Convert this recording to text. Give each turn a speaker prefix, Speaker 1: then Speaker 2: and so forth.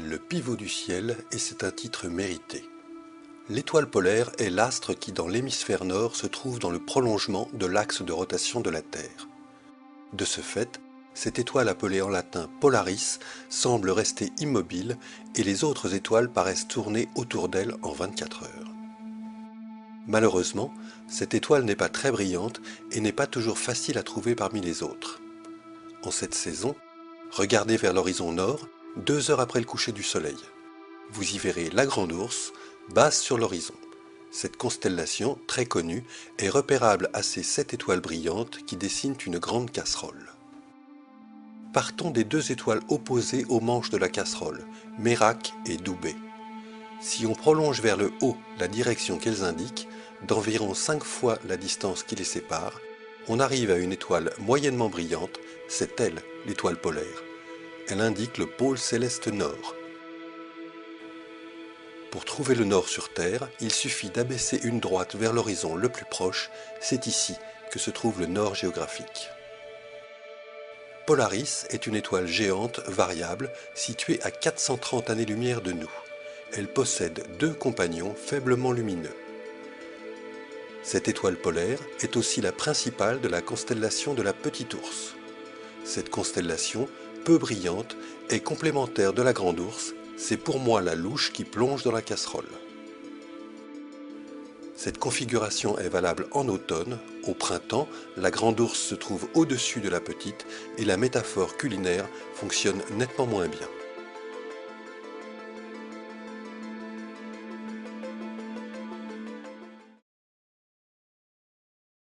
Speaker 1: s'appelle le pivot du ciel et c'est un titre mérité. L'étoile polaire est l'astre qui dans l'hémisphère nord se trouve dans le prolongement de l'axe de rotation de la Terre. De ce fait, cette étoile appelée en latin Polaris semble rester immobile et les autres étoiles paraissent tourner autour d'elle en 24 heures. Malheureusement, cette étoile n'est pas très brillante et n'est pas toujours facile à trouver parmi les autres. En cette saison, regardez vers l'horizon nord, 2 heures après le coucher du soleil. Vous y verrez la Grande Ourse, basse sur l'horizon. Cette constellation, très connue, est repérable à ces 7 étoiles brillantes qui dessinent une grande casserole. Partons des 2 étoiles opposées aux manches de la casserole, Mérac et Doubet. Si on prolonge vers le haut la direction qu'elles indiquent, d'environ 5 fois la distance qui les sépare, on arrive à une étoile moyennement brillante, c'est elle, l'étoile polaire. Elle indique le pôle céleste nord. Pour trouver le nord sur Terre, il suffit d'abaisser une droite vers l'horizon le plus proche, c'est ici que se trouve le nord géographique. Polaris est une étoile géante variable située à 430 années-lumière de nous. Elle possède 2 compagnons faiblement lumineux. Cette étoile polaire est aussi la principale de la constellation de la Petite Ourse. Cette constellation, peu brillante, est complémentaire de la Grande Ourse, c'est pour moi la louche qui plonge dans la casserole. Cette configuration est valable en automne, au printemps, la Grande Ourse se trouve au-dessus de la Petite et la métaphore culinaire fonctionne nettement moins bien.